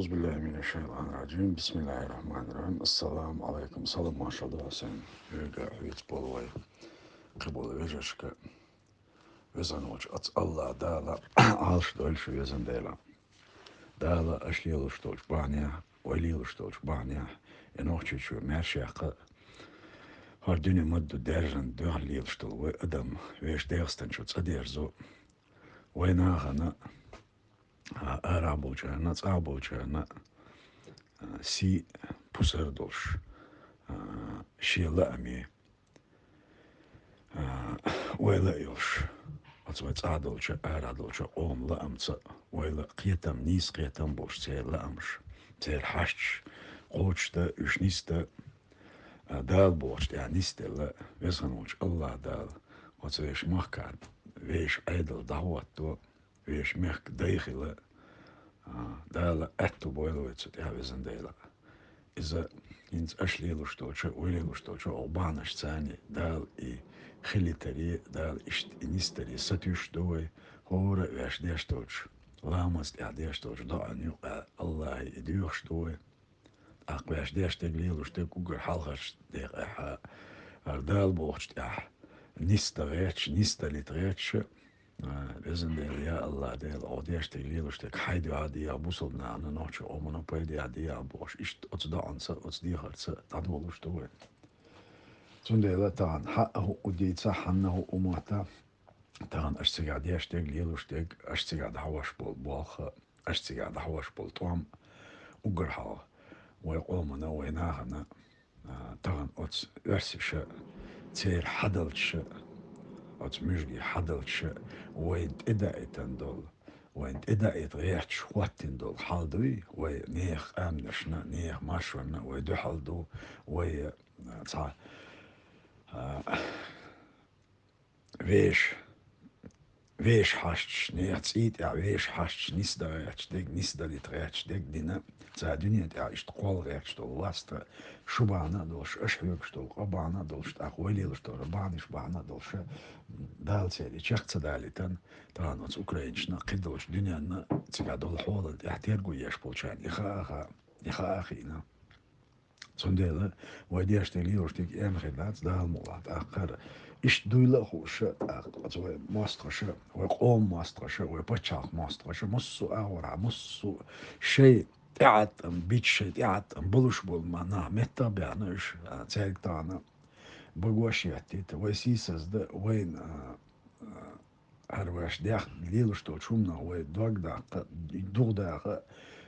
أعوذ بالله من الشيطان الرجيم بسم الله الرحمن الرحيم السلام عليكم سلام ما شاء الله سين يرجع يتبولوي قبول وجهك وزن وجه أت الله دالا عالش دولش وزن دالا دالا أشليلوش دولش بانيا وليلوش دولش بانيا ينوخشي شو ماشيقة هر دنيا مدو درجن دوغ ليلش دول وأدم ويش ديغستن شو تصدير ويناغنا أرابوجانا تصابوجانا سي بوسردوش شيلا أمي ويلا يوش أتصويت عادلش أرادلش أم لا أمس ويلا قيتم نيس قيتم بوش تير لا أمش تير حش قوش دا يشنيس دا دال بوش يعني نيس لا ويسنوش الله دال وتويش مخكار ويش أيدل دعوت ويش مخك دايخي دال أتو بويلويتس يا ويزن ديلا إذا إنت أشلي لشتوشة ويلي لشتوشة أوبانش ثاني دال خلي تري دال إشت إنستري ستوش دوي هورا ويش ديشتوش لامس ديشتوش دعن يقع الله يديوش دوي ويش ديشتك ليلوشتك وقر حلقش ديق دال بوخش نيستا غيتش نيستا لتغيتش بإذن الله يا الله ديل أوديش تغليلوش تك حيدي عادي أبوصلنا أنا نوتش أمنا بيدي عادي أبوش إشت أتصدع أنسى أتصدي خرسة تعدولوش توي تندي تان حقه ودي تصحنه أموتا تان أشتغل ديش تغليلوش تك أشتغل حواش بول بوخ أشتغل حواش بول طوام وقرحا ويقومنا ويناهنا تان أتس أرسش تير حدلش أتس مجدي حدلش وين إدائتن دول وين إدائت غيرت شواتن دول حالدوي ونيخ آمنشنا نيخ ماشونا ويدو حالدو وي تسع ويش ويش حاشتش نيخ تسيت يا ويش حاشتش نسدا غيرتش ديك نسدا ليت غيرتش ديك دينا تسع دنيا تاع اشتقوال غيرتش دول واسطة شبعنا دولش أشهيوكش دول قبعنا دولش تاقويليلش دول ربعنش بعنا دولش دالتي شخص دالتن تانوس أوكرانيشنا قدوش دنيانا تقعدوا الحوض يحترقوا يشبولشان يخا أخينا صنديلا وديش تليوش تيك إم خدات دال مولات آخر إيش دويلا خوش أتوي ماسترش وقوم ماسترش وبتشاق ماسترش مصو أورا مصو شيء قاعد بيتش قاعد بلوش بول منا متى بيعناش تاعك تاعنا بقوش يحتيت ويسيسز ده وين هرواش داخ ليلوش تو شومنا هو دوغ دا دوغ دا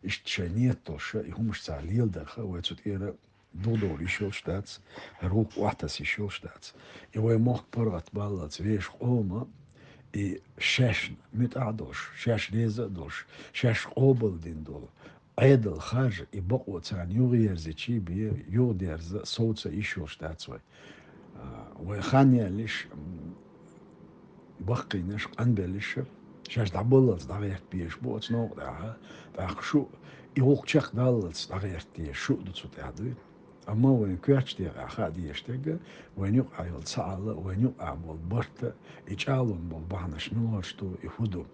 اشتشانيت توش يهمش تاع ليل دا وتوت إيرا دودور يشول شتاتس روح واحدة يشول شتاتس يوي موخ برغت بالات ويش قوما شاش متعدوش شاش ريزا دوش شاش قوبل دين دول عيدل خارج يبقوا تاع يوغير زيتشي بي يو ديرز صوت يشول شتاتس وخانيا ليش بقي نش قنبلش شاش دعبلت دعيت بيش بوت نو دع شو يوق شخ دالت دعيت دي شو دوت تعدي أما وين كواتش دي أخادي يشتغل وين يقع يلصعل وين يقع بالبرت يجعلون بالبعنش نورشتو يهودو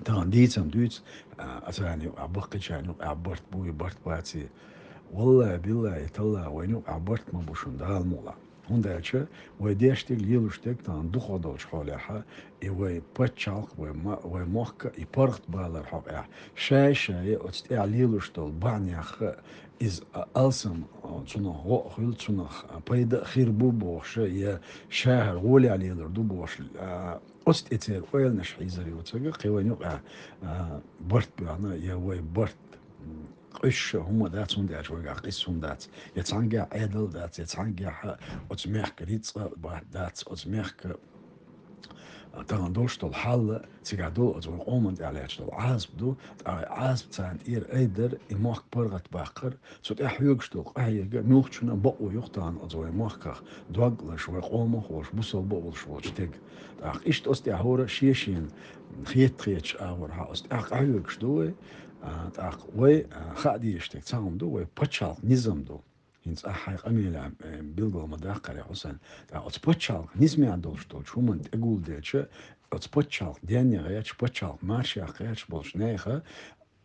تان ديتم دوت أتاني أبقي شان يقع برت بوي برت باتي والله بالله تلا وين يقع برت ما بوشون دال مولا هنداچه و دیشتگ لیلوشتگ تان دو خودش حالها و پچالق و مخک پرخت بالر حق شای اتست لیلوشتل بانیخ is alsam تنو خيل تنو بيد خير بو بوش يا شهر ولي على دو بوش أست إتر ويل نش حيزري وتسقى قواني برت بأنا يا وي برت قش هم دات هم دات وقع قيس هم دات يتعنقع عدل دات يتعنقع أتميحك ريتس بعد دات أتميحك تغندوش طول حل تقعدو أتوي قومن على دو عازب دو عازب تاعن إير أيدر إموخ برغت باقر سوت إحيوكش دو أحيوك نوخشنا بقو يختان أتوي موخكخ دوغلش وقومه خوش بوصل بقولش وشتك تاق إشت أستي أهورا شيشين خيت خيتش أهورا أست أحيوكش دوي تاق وي خادي يشتك تاهم دو وي بتشال نظام دو هنس أحيق أميلا بيلغو مداقر يا حسين أتبتشال نسمي عندوش دول شو من تقول ديتش أتبتشال دياني غيتش بتشال ماشي غيتش بولش نيخة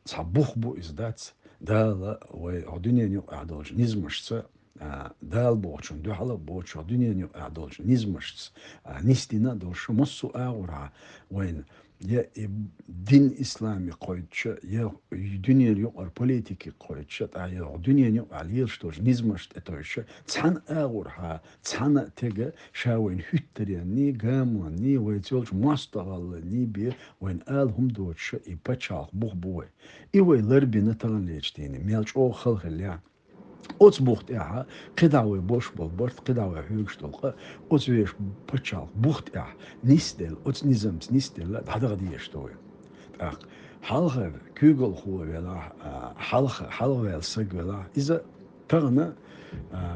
صبوخ بو إزدات دال والدنيا نيو أعدولش نزمشتس دال بوچون دو حالا بوچو دنيا نيو أعدولش نزمشتس نستينا دولش مصو أورا وين يا دين إسلامي قويتش يا دنيا نيو البوليتيكي قويتش يا دنيا نيو عليش توش نزمشت اتوش تسحن أورها تسحن تيجا شاوين هتريني قاموني ويتولش مستغل بي وين آلهم دوتش يبتشاق بوه إيوه لربي نتلن ليشتيني ميلش أو خلق اللي أوتس بوخت إها قداوي بوش بالبرت قداوي هيوش تلقى أوتس ويش بتشال بوخت إها نيستل أوتس نيزمس نيستل لا هذا غادي يشتوي أخ حلقة كوجل هو ولا حلقة ولا سج ولا إذا تغنى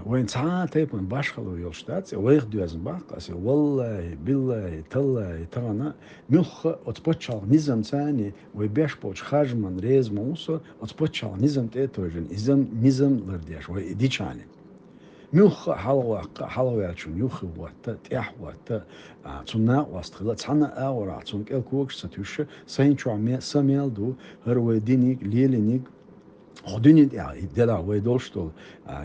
وين ساعات تيبن باشخلو يلشتات ويخ دوزن باق أسي والله بالله تالله تغنى مخ أتبتشال نظام ثاني ويبيش بوش خارج من ريز موسى أتبتشال نظام تيتوجن نظام لرديش ويديشاني مخ حلوة شو مخ وات تيح وات تنا واستخلا تنا أورا تون كل كوكس ستوش سين شو عمي سميل دو هر دينيك ليلينيك خدوني يعني دلا ويدوشتول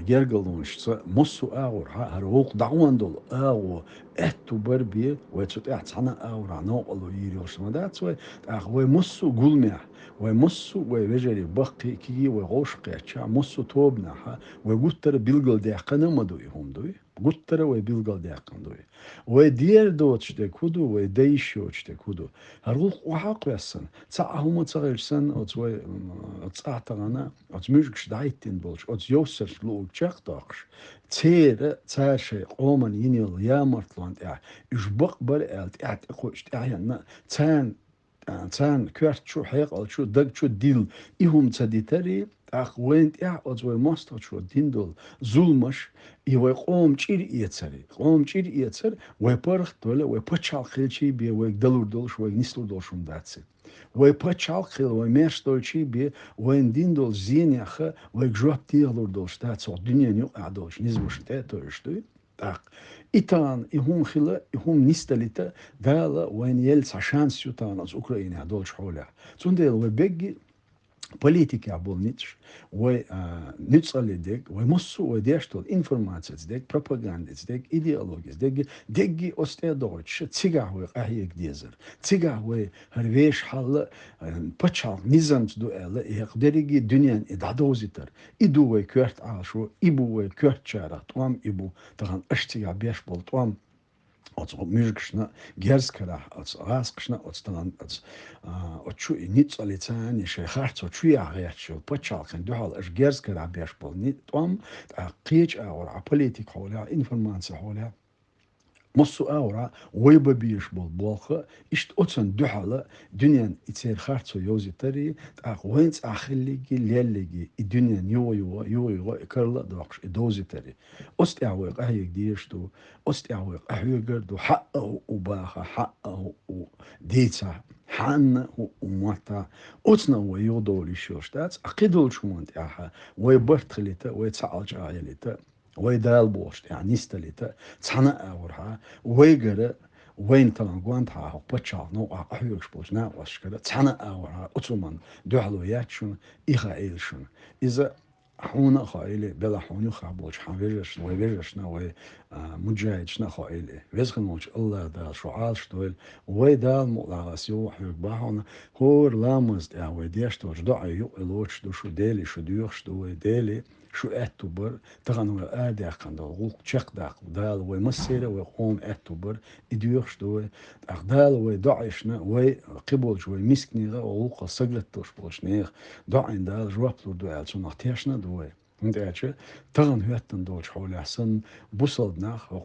جرجلونش مصو أور هروق دعوان دول أو إتو بربي ويتشت إحسنا أور عنو الله يريوش ما ده تسوي أخوي مصو قلمه ومصو ويجري بقي كي وغوش قيتشا مصو توبنا وقتر بيلقل ديقنا ما دوي هم دوي قتر وبيلقل ديقنا دوي ودير دوتش تكودو وديشوش تكودو هروق وحق يسن هم تصغيرسن أتوي أتصعتنا أتمشكش دايتين بولش أت يوسر لو تشختاخش تير شيء قومن ينيل يا مرتلاند إيش بقبل إعت إخوش يعني تان كوارت شو حيق شو دق شو ديل إهم تديتري وين أتوي ماستر شو دين دول ظلمش يوي قوم تشير يتسري قوم تشير يتسر ويبرخ ولا ويبتشال خيلشي بي ويدلور دولش وينسلو دولشم داتسي ويبتشال خيل ويمرش دولشي بي وين دين دول زين يخ ويجواب تيغلور دولش داتس الدنيا نيو أعدولش نزمش تاتوش دوي تاق إيطان إهم خلا إهم نستلتا دالا وين يلس عشان سيوتان از أوكرانيا دولش حولها تندل وبيجي политики оболнич, ой нюцали дег, ой муссу ой дештол информация дег, пропаганда дег, идеология дег, деги осте дойч, цига ой ахиек дезер, цига ой herвеш хал пачал низам ду эле ихдериги дünyan идадозитер, иду ой кверт алшо, ибу ой кверт чара, туам ибу таган аштига беш бол туам als op muzikšna gerskara, als raskšna, als dan als oču nic alicani še harco čuja reačio počalken duhal as gerskara bešpol nit tom قيج or politik hola informacija hola مصو أورا ويبا بيش بالبوخة إشت أتسن دحالة دنيا إتصير خارتو يوزي تري تاق وينس أخليكي ليليكي الدنيا يو إكرلا دوخش إدوزي تري أست أعويق أهيك ديشتو أست أعويق أهيقر دو حقه وباخة حقه وديتا حنا وماتا أتسنا ويودولي شوشتات أقيدول شمونت أحا ويبرتخليتا ويتسعال جايليتا ويدال بوشت يعني نستليتا تسحنا أورها ويجرا وين طبعا قوانتها هو بتشال نو أحيوش بوش نا واشكرا تسحنا أورها أتومن دوحلويات شون إيخائيل شون إذا حونا خائلي بلا حوني خابوش حنفيجش ويفيجش نوي مجاهدش نخائلي ويزخن موش الله دال شعال شتويل ويدال مقلاس يو حيوك باحونا هور لامز دعا ويديش توش دعا يو إلوش دو شو ديلي شو ديوخش دو ديلي شو أتوبر تغن وآدي أخندو غوق تشق داق دال ومسيرة وقوم أتوبر إديوخش دو أخدال ودعيشنا وقبول جوي مسكنيغا وغوق سجلت توش بولشنيغ دعين دال جواب دو ألسو نختيشنا دو انت اچه تغن هوتن دوش حول احسن بوصل ناخ و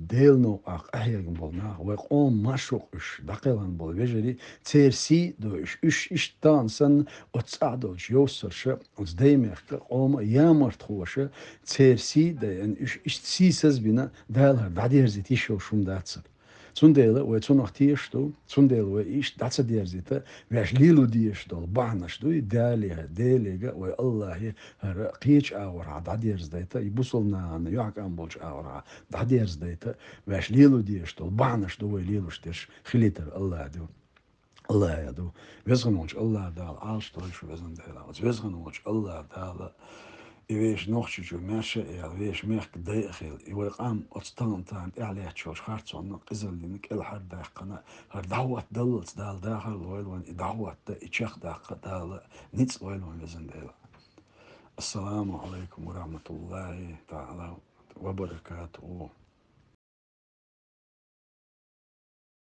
ديل نو اخ احيان بول ناخ و قوم مشوق اش دقيقا بول بجري تيرسي دوش اش تانسن و تصعدوش يوسر ش و دايمخ قوم يامرت خوش تيرسي ده ان اش سيسز بنا دالها بعدير زيتي شو شوم داتس Zundele, wo jetzt noch Tierstu, Zundele, wo ich das dir zita, wiesh lilu dieshto, bahnashtu, delega, wo Allah her qich awra, dadir zdeta, ibusulna, yuak ambolch awra, dadir zdeta, wiesh lilu dieshto, bahnashtu, wo lilu shtish, khiliter Allah do. Allah ja du. Wissen uns Allah da alles durch wissen da. Uns wissen uns Allah da. إيش نوخش جو ماشي يعني إيش ميخ داخل يوقام أصلا تان إعلى تشوش خارج عن قزل لينك الحد داخلنا هردعوة دلت دال داخل ويلون دعوة إتشاخ داخل دال نيتس ويلون بزن دال. السلام عليكم ورحمة الله تعالى وبركاته.